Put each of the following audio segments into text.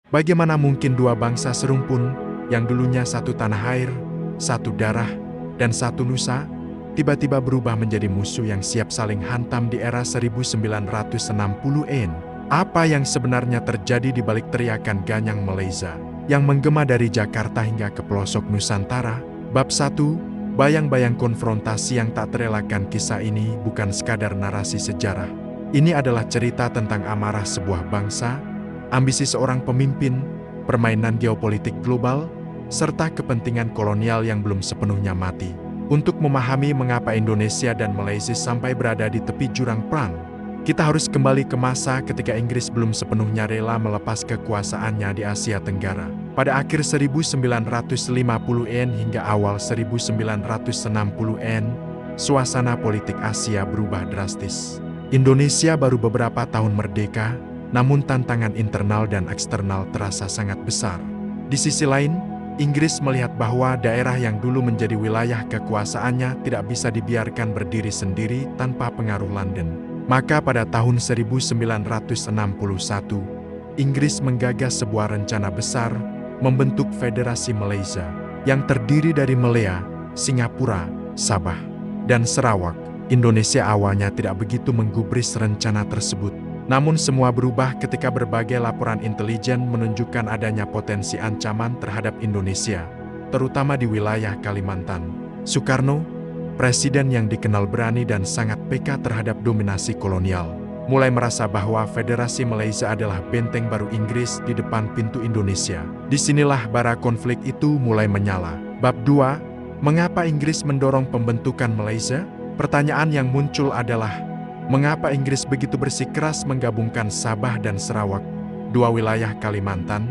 Bagaimana mungkin dua bangsa serumpun, yang dulunya satu tanah air, satu darah, dan satu nusa, tiba-tiba berubah menjadi musuh yang siap saling hantam di era 1960-an? Apa yang sebenarnya terjadi di balik teriakan Ganyang Malaysia, yang menggema dari Jakarta hingga ke pelosok Nusantara? Bab 1, bayang-bayang konfrontasi yang tak terelakkan. Kisah ini bukan sekadar narasi sejarah. Ini adalah cerita tentang amarah sebuah bangsa, ambisi seorang pemimpin, permainan geopolitik global, serta kepentingan kolonial yang belum sepenuhnya mati. Untuk memahami mengapa Indonesia dan Malaysia sampai berada di tepi jurang perang, kita harus kembali ke masa ketika Inggris belum sepenuhnya rela melepas kekuasaannya di Asia Tenggara. Pada akhir 1950-an hingga awal 1960-an, suasana politik Asia berubah drastis. Indonesia baru beberapa tahun merdeka, namun tantangan internal dan eksternal terasa sangat besar. Di sisi lain, Inggris melihat bahwa daerah yang dulu menjadi wilayah kekuasaannya tidak bisa dibiarkan berdiri sendiri tanpa pengaruh London. Maka pada tahun 1961, Inggris menggagas sebuah rencana besar, membentuk Federasi Malaysia, yang terdiri dari Malaya, Singapura, Sabah, dan Sarawak. Indonesia awalnya tidak begitu menggubris rencana tersebut. Namun semua berubah ketika berbagai laporan intelijen menunjukkan adanya potensi ancaman terhadap Indonesia, terutama di wilayah Kalimantan. Soekarno, presiden yang dikenal berani dan sangat peka terhadap dominasi kolonial, mulai merasa bahwa Federasi Malaysia adalah benteng baru Inggris di depan pintu Indonesia. Disinilah bara konflik itu mulai menyala. Bab 2, mengapa Inggris mendorong pembentukan Malaysia? Pertanyaan yang muncul adalah, mengapa Inggris begitu bersikeras menggabungkan Sabah dan Sarawak, dua wilayah Kalimantan,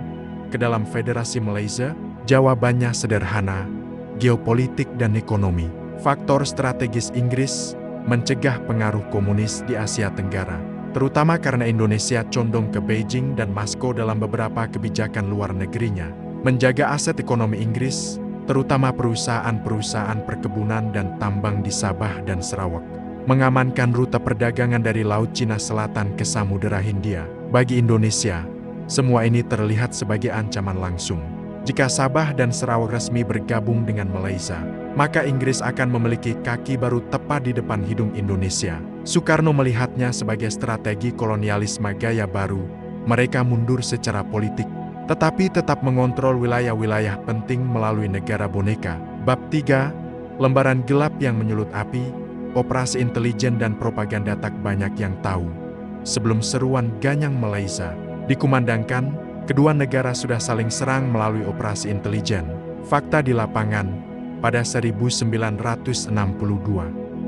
ke dalam Federasi Malaysia? Jawabannya sederhana, geopolitik dan ekonomi. Faktor strategis Inggris mencegah pengaruh komunis di Asia Tenggara, terutama karena Indonesia condong ke Beijing dan Moskow dalam beberapa kebijakan luar negerinya. Menjaga aset ekonomi Inggris, terutama perusahaan-perusahaan perkebunan dan tambang di Sabah dan Sarawak. Mengamankan rute perdagangan dari Laut Cina Selatan ke Samudera Hindia. Bagi Indonesia, semua ini terlihat sebagai ancaman langsung. Jika Sabah dan Sarawak resmi bergabung dengan Malaysia, maka Inggris akan memiliki kaki baru tepat di depan hidung Indonesia. Soekarno melihatnya sebagai strategi kolonialisme gaya baru. Mereka mundur secara politik, tetapi tetap mengontrol wilayah-wilayah penting melalui negara boneka. Bab 3, lembaran gelap yang menyulut api, operasi intelijen dan propaganda tak banyak yang tahu. Sebelum seruan Ganyang Malaysia dikumandangkan, kedua negara sudah saling serang melalui operasi intelijen. Fakta di lapangan, pada 1962,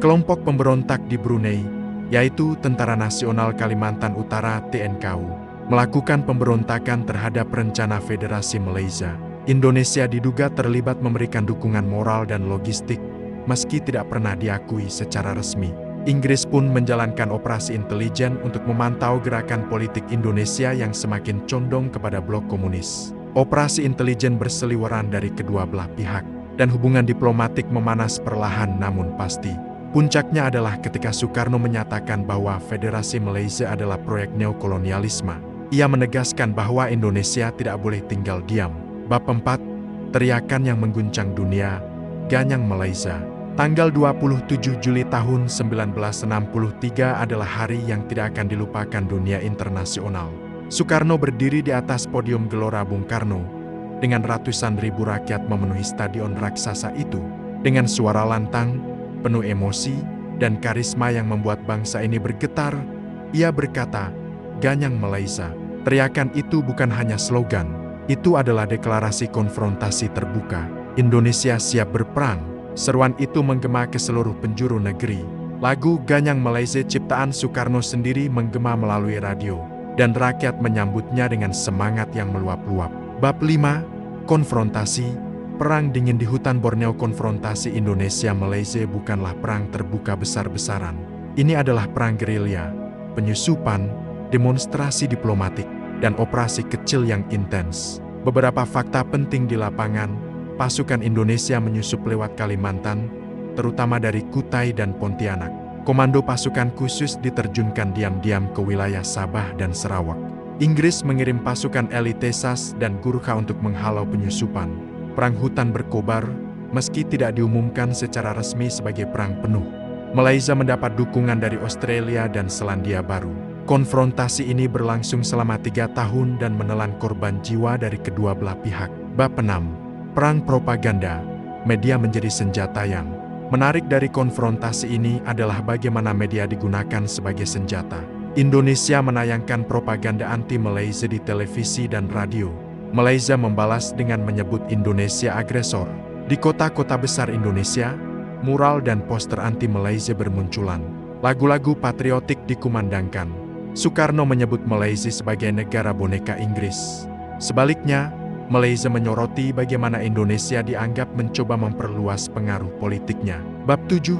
kelompok pemberontak di Brunei, yaitu Tentara Nasional Kalimantan Utara (TNKU), melakukan pemberontakan terhadap rencana Federasi Malaysia. Indonesia diduga terlibat memberikan dukungan moral dan logistik, meski tidak pernah diakui secara resmi. Inggris pun menjalankan operasi intelijen untuk memantau gerakan politik Indonesia yang semakin condong kepada blok komunis. Operasi intelijen berseliweran dari kedua belah pihak, dan hubungan diplomatik memanas perlahan namun pasti. Puncaknya adalah ketika Soekarno menyatakan bahwa Federasi Malaysia adalah proyek neokolonialisme. Ia menegaskan bahwa Indonesia tidak boleh tinggal diam. Bab 4, teriakan yang mengguncang dunia, Ganyang Malaysia. Tanggal 27 Juli tahun 1963 adalah hari yang tidak akan dilupakan dunia internasional. Soekarno berdiri di atas podium Gelora Bung Karno, dengan ratusan ribu rakyat memenuhi stadion raksasa itu. Dengan suara lantang, penuh emosi, dan karisma yang membuat bangsa ini bergetar, ia berkata, "Ganyang Malaysia." Teriakan itu bukan hanya slogan, itu adalah deklarasi konfrontasi terbuka. Indonesia siap berperang. Seruan itu menggema ke seluruh penjuru negeri. Lagu Ganyang Malaysia ciptaan Soekarno sendiri menggema melalui radio, dan rakyat menyambutnya dengan semangat yang meluap-luap. Bab 5, konfrontasi, perang dingin di hutan Borneo. Konfrontasi Indonesia-Malaysia bukanlah perang terbuka besar-besaran. Ini adalah perang gerilya, penyusupan, demonstrasi diplomatik, dan operasi kecil yang intens. Beberapa fakta penting di lapangan. Pasukan Indonesia menyusup lewat Kalimantan, terutama dari Kutai dan Pontianak. Komando pasukan khusus diterjunkan diam-diam ke wilayah Sabah dan Sarawak. Inggris mengirim pasukan elit Texas dan Gurkha untuk menghalau penyusupan. Perang hutan berkobar, meski tidak diumumkan secara resmi sebagai perang penuh. Malaysia mendapat dukungan dari Australia dan Selandia Baru. Konfrontasi ini berlangsung selama 3 tahun dan menelan korban jiwa dari kedua belah pihak. Bab 6. Perang propaganda. Media menjadi senjata yang menarik dari konfrontasi ini adalah bagaimana media digunakan sebagai senjata. Indonesia menayangkan propaganda anti-Malaysia di televisi dan radio. Malaysia membalas dengan menyebut Indonesia agresor. Di kota-kota besar Indonesia, mural dan poster anti-Malaysia bermunculan. Lagu-lagu patriotik dikumandangkan. Soekarno menyebut Malaysia sebagai negara boneka Inggris. Sebaliknya, Malaysia menyoroti bagaimana Indonesia dianggap mencoba memperluas pengaruh politiknya. Bab 7.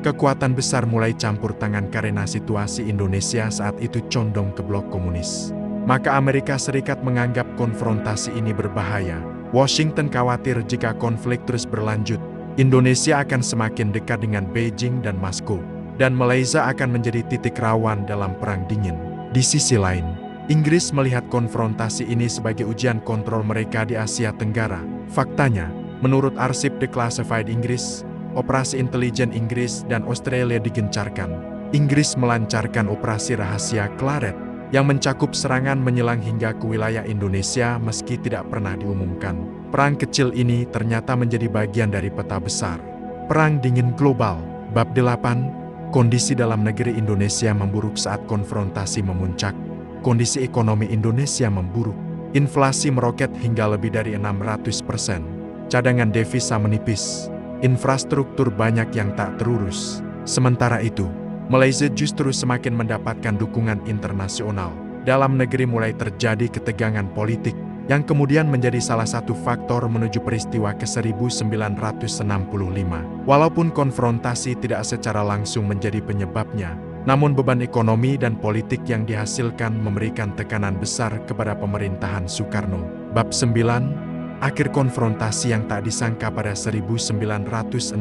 Kekuatan besar mulai campur tangan karena situasi Indonesia saat itu condong ke blok komunis. Maka Amerika Serikat menganggap konfrontasi ini berbahaya. Washington khawatir jika konflik terus berlanjut, Indonesia akan semakin dekat dengan Beijing dan Moskow, dan Malaysia akan menjadi titik rawan dalam perang dingin. Di sisi lain, Inggris melihat konfrontasi ini sebagai ujian kontrol mereka di Asia Tenggara. Faktanya, menurut arsip Declassified Inggris, operasi intelijen Inggris dan Australia digencarkan. Inggris melancarkan operasi rahasia Claret yang mencakup serangan menyelang hingga ke wilayah Indonesia meski tidak pernah diumumkan. Perang kecil ini ternyata menjadi bagian dari peta besar Perang Dingin Global. Bab 8. Kondisi dalam negeri Indonesia memburuk saat konfrontasi memuncak. Kondisi ekonomi Indonesia memburuk. Inflasi meroket hingga lebih dari 600%. Cadangan devisa menipis. Infrastruktur banyak yang tak terurus. Sementara itu, Malaysia justru semakin mendapatkan dukungan internasional. Dalam negeri mulai terjadi ketegangan politik, yang kemudian menjadi salah satu faktor menuju peristiwa ke-1965. Walaupun konfrontasi tidak secara langsung menjadi penyebabnya, namun beban ekonomi dan politik yang dihasilkan memberikan tekanan besar kepada pemerintahan Soekarno. Bab 9. Akhir konfrontasi yang tak disangka pada 1965.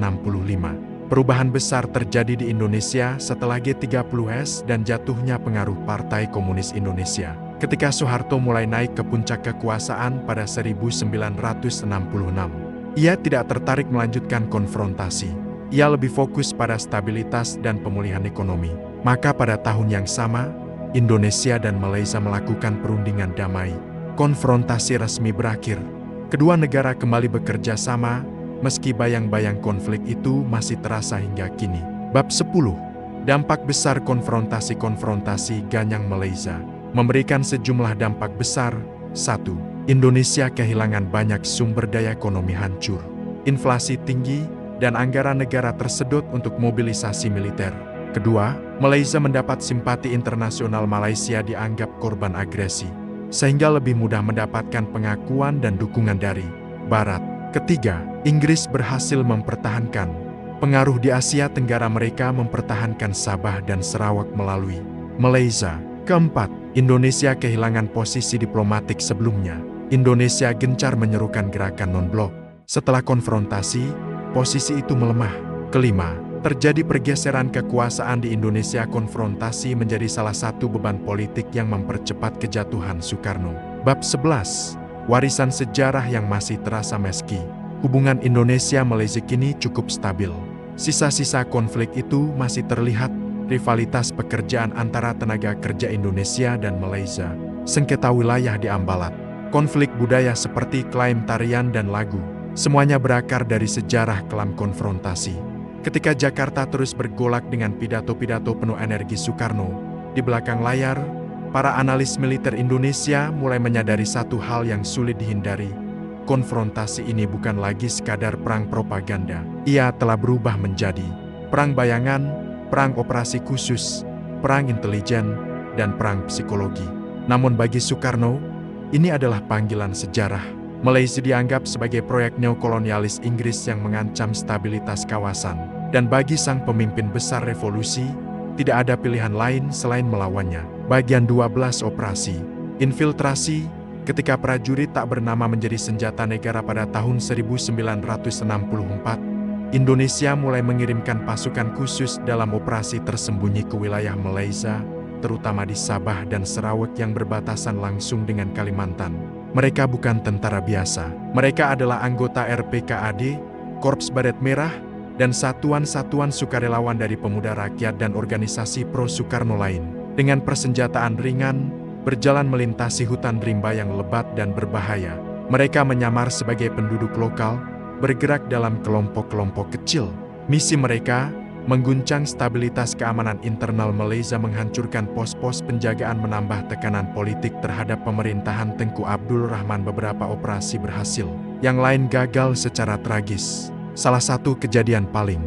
Perubahan besar terjadi di Indonesia setelah G30S dan jatuhnya pengaruh Partai Komunis Indonesia. Ketika Soeharto mulai naik ke puncak kekuasaan pada 1966, ia tidak tertarik melanjutkan konfrontasi. Ia lebih fokus pada stabilitas dan pemulihan ekonomi. Maka pada tahun yang sama, Indonesia dan Malaysia melakukan perundingan damai. Konfrontasi resmi berakhir. Kedua negara kembali bekerja sama, meski bayang-bayang konflik itu masih terasa hingga kini. Bab 10. Dampak besar konfrontasi Ganyang Malaysia memberikan sejumlah dampak besar. 1. Indonesia kehilangan banyak sumber daya ekonomi hancur. Inflasi tinggi, dan anggaran negara tersedot untuk mobilisasi militer. Kedua, Malaysia mendapat simpati internasional. Malaysia dianggap korban agresi, sehingga lebih mudah mendapatkan pengakuan dan dukungan dari Barat. Ketiga, Inggris berhasil mempertahankan pengaruh di Asia Tenggara. Mereka mempertahankan Sabah dan Sarawak melalui Malaysia. Keempat, Indonesia kehilangan posisi diplomatik sebelumnya. Indonesia gencar menyerukan gerakan non-blok. Setelah konfrontasi, posisi itu melemah. Kelima, terjadi pergeseran kekuasaan di Indonesia. Konfrontasi menjadi salah satu beban politik yang mempercepat kejatuhan Soekarno. Bab 11. Warisan sejarah yang masih terasa meski hubungan Indonesia-Malaysia kini cukup stabil. Sisa-sisa konflik itu masih terlihat. Rivalitas pekerjaan antara tenaga kerja Indonesia dan Malaysia. Sengketa wilayah di Ambalat. Konflik budaya seperti klaim tarian dan lagu. Semuanya berakar dari sejarah kelam konfrontasi. Ketika Jakarta terus bergolak dengan pidato-pidato penuh energi Soekarno, di belakang layar, para analis militer Indonesia mulai menyadari satu hal yang sulit dihindari. Konfrontasi ini bukan lagi sekadar perang propaganda. Ia telah berubah menjadi perang bayangan, perang operasi khusus, perang intelijen, dan perang psikologi. Namun bagi Soekarno, ini adalah panggilan sejarah. Malaysia dianggap sebagai proyek neokolonialis Inggris yang mengancam stabilitas kawasan. Dan bagi sang pemimpin besar revolusi, tidak ada pilihan lain selain melawannya. Bagian 12 operasi infiltrasi. Ketika prajurit tak bernama menjadi senjata negara pada tahun 1964, Indonesia mulai mengirimkan pasukan khusus dalam operasi tersembunyi ke wilayah Malaysia. terutama di Sabah dan Sarawak yang berbatasan langsung dengan Kalimantan. Mereka bukan tentara biasa. Mereka adalah anggota RPKAD, Korps Baret Merah, dan satuan-satuan sukarelawan dari pemuda rakyat dan organisasi pro-Soekarno lain. Dengan persenjataan ringan, berjalan melintasi hutan rimba yang lebat dan berbahaya. Mereka menyamar sebagai penduduk lokal, bergerak dalam kelompok-kelompok kecil. Misi mereka mengguncang stabilitas keamanan internal Malaysia, menghancurkan pos-pos penjagaan, menambah tekanan politik terhadap pemerintahan Tengku Abdul Rahman. Beberapa operasi berhasil, yang lain gagal secara tragis. Salah satu kejadian paling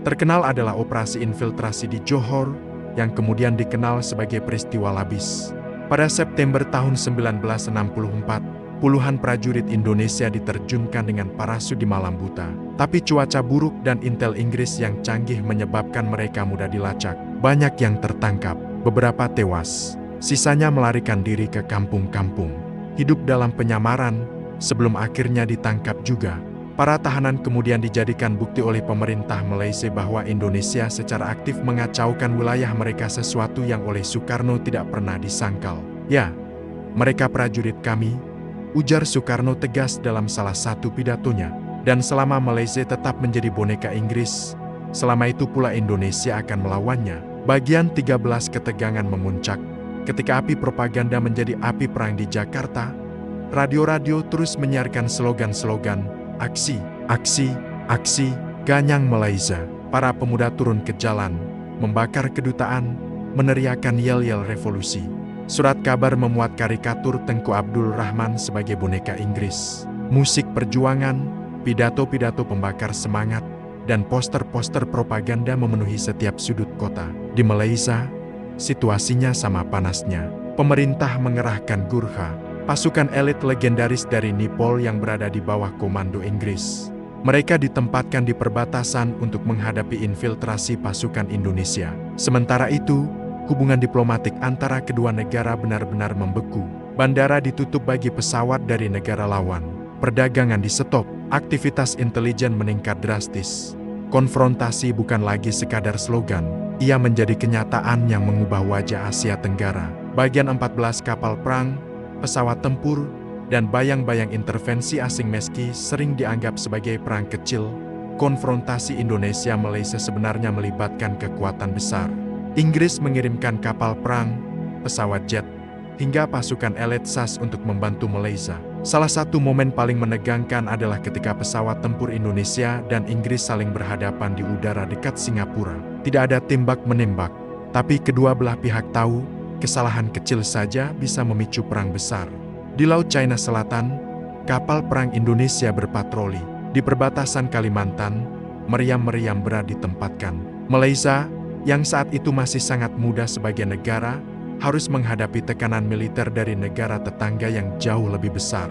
terkenal adalah operasi infiltrasi di Johor, yang kemudian dikenal sebagai peristiwa Labis. Pada September tahun 1964, puluhan prajurit Indonesia diterjunkan dengan parasut di malam buta. Tapi cuaca buruk dan intel Inggris yang canggih menyebabkan mereka mudah dilacak. Banyak yang tertangkap, beberapa tewas. Sisanya melarikan diri ke kampung-kampung. Hidup dalam penyamaran, sebelum akhirnya ditangkap juga. Para tahanan kemudian dijadikan bukti oleh pemerintah Malaysia bahwa Indonesia secara aktif mengacaukan wilayah mereka, sesuatu yang oleh Soekarno tidak pernah disangkal. Ya, mereka prajurit kami, ujar Soekarno tegas dalam salah satu pidatonya. Dan selama Malaysia tetap menjadi boneka Inggris, selama itu pula Indonesia akan melawannya. Bagian 13, ketegangan memuncak. Ketika api propaganda menjadi api perang di Jakarta, radio-radio terus menyiarkan slogan-slogan, aksi, aksi, aksi, ganyang Malaysia. Para pemuda turun ke jalan, membakar kedutaan, meneriakan yel-yel revolusi. Surat kabar memuat karikatur Tengku Abdul Rahman sebagai boneka Inggris. Musik perjuangan, pidato-pidato pembakar semangat, dan poster-poster propaganda memenuhi setiap sudut kota. Di Malaysia, situasinya sama panasnya. Pemerintah mengerahkan Gurkha, pasukan elit legendaris dari Nipol yang berada di bawah komando Inggris. Mereka ditempatkan di perbatasan untuk menghadapi infiltrasi pasukan Indonesia. Sementara itu, hubungan diplomatik antara kedua negara benar-benar membeku. Bandara ditutup bagi pesawat dari negara lawan. Perdagangan di-stop, aktivitas intelijen meningkat drastis. Konfrontasi bukan lagi sekadar slogan, ia menjadi kenyataan yang mengubah wajah Asia Tenggara. Bagian 14 kapal perang, pesawat tempur, dan bayang-bayang intervensi asing. Meski sering dianggap sebagai perang kecil, konfrontasi Indonesia-Malaysia sebenarnya melibatkan kekuatan besar. Inggris mengirimkan kapal perang, pesawat jet, hingga pasukan elit SAS untuk membantu Malaysia. Salah satu momen paling menegangkan adalah ketika pesawat tempur Indonesia dan Inggris saling berhadapan di udara dekat Singapura. Tidak ada tembak-menembak, tapi kedua belah pihak tahu, kesalahan kecil saja bisa memicu perang besar. Di Laut China Selatan, kapal perang Indonesia berpatroli. Di perbatasan Kalimantan, meriam-meriam berat ditempatkan. Malaysia, yang saat itu masih sangat muda sebagai negara, harus menghadapi tekanan militer dari negara tetangga yang jauh lebih besar.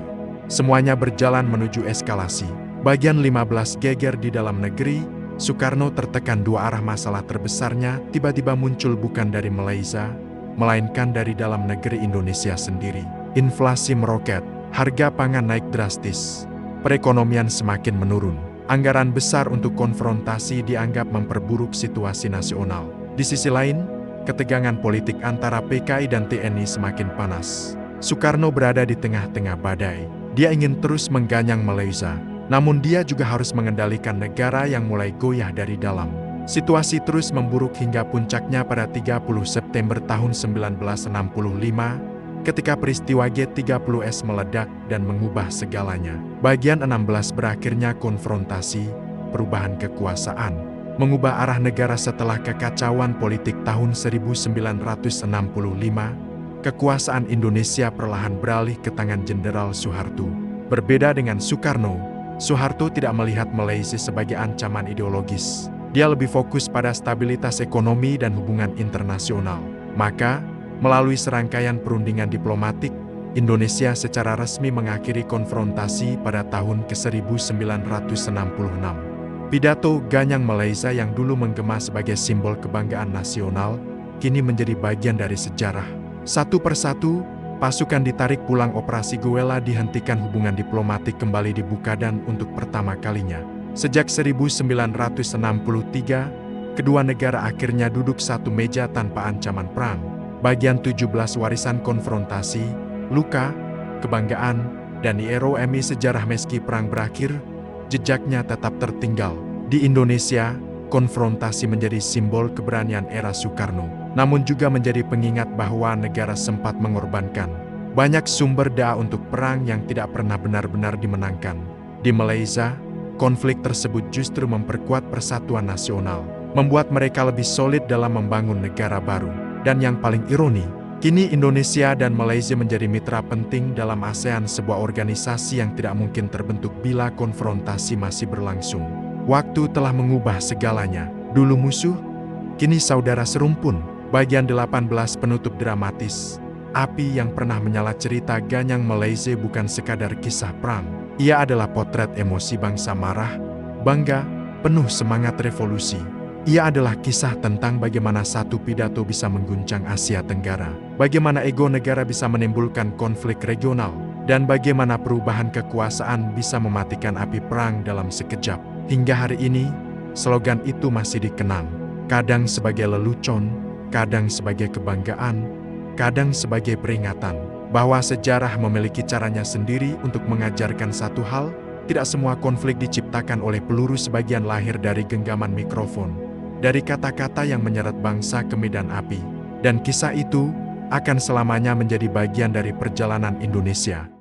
Semuanya berjalan menuju eskalasi. Bagian 15 geger di dalam negeri, Soekarno tertekan. Dua arah masalah terbesarnya tiba-tiba muncul bukan dari Malaysia, melainkan dari dalam negeri Indonesia sendiri. Inflasi meroket, harga pangan naik drastis, perekonomian semakin menurun. Anggaran besar untuk konfrontasi dianggap memperburuk situasi nasional. Di sisi lain, ketegangan politik antara PKI dan TNI semakin panas. Soekarno berada di tengah-tengah badai. Dia ingin terus mengganyang Malaysia, namun dia juga harus mengendalikan negara yang mulai goyah dari dalam. Situasi terus memburuk hingga puncaknya pada 30 September tahun 1965, ketika peristiwa G30S meledak dan mengubah segalanya. Bagian 16 berakhirnya konfrontasi, perubahan kekuasaan, mengubah arah negara setelah kekacauan politik tahun 1965, kekuasaan Indonesia perlahan beralih ke tangan Jenderal Soeharto. Berbeda dengan Soekarno, Soeharto tidak melihat Malaysia sebagai ancaman ideologis. Dia lebih fokus pada stabilitas ekonomi dan hubungan internasional. Maka, melalui serangkaian perundingan diplomatik, Indonesia secara resmi mengakhiri konfrontasi pada tahun ke-1966. Pidato ganyang Malaysia yang dulu menggema sebagai simbol kebanggaan nasional, kini menjadi bagian dari sejarah. Satu persatu, pasukan ditarik pulang. Operasi Guerilla dihentikan. Hubungan diplomatik kembali dibuka dan untuk pertama kalinya sejak 1963, kedua negara akhirnya duduk satu meja tanpa ancaman perang. Bagian 17 warisan konfrontasi, luka, kebanggaan, dan IROMI sejarah meski perang berakhir, jejaknya tetap tertinggal. Di Indonesia, konfrontasi menjadi simbol keberanian era Soekarno, namun juga menjadi pengingat bahwa negara sempat mengorbankan banyak sumber daya untuk perang yang tidak pernah benar-benar dimenangkan. Di Malaysia, konflik tersebut justru memperkuat persatuan nasional, membuat mereka lebih solid dalam membangun negara baru. Dan yang paling ironi, kini Indonesia dan Malaysia menjadi mitra penting dalam ASEAN, sebuah organisasi yang tidak mungkin terbentuk bila konfrontasi masih berlangsung. Waktu telah mengubah segalanya. Dulu musuh, kini saudara serumpun. Bagian 18 penutup dramatis. Api yang pernah menyala cerita Ganyang Malaysia bukan sekadar kisah perang. Ia adalah potret emosi bangsa marah, bangga, penuh semangat revolusi. Ia adalah kisah tentang bagaimana satu pidato bisa mengguncang Asia Tenggara, bagaimana ego negara bisa menimbulkan konflik regional, dan bagaimana perubahan kekuasaan bisa mematikan api perang dalam sekejap. Hingga hari ini, slogan itu masih dikenang, kadang sebagai lelucon, kadang sebagai kebanggaan, kadang sebagai peringatan, bahwa sejarah memiliki caranya sendiri untuk mengajarkan satu hal: tidak semua konflik diciptakan oleh peluru, sebagian lahir dari genggaman mikrofon, dari kata-kata yang menyeret bangsa ke medan api. Dan kisah itu akan selamanya menjadi bagian dari perjalanan Indonesia.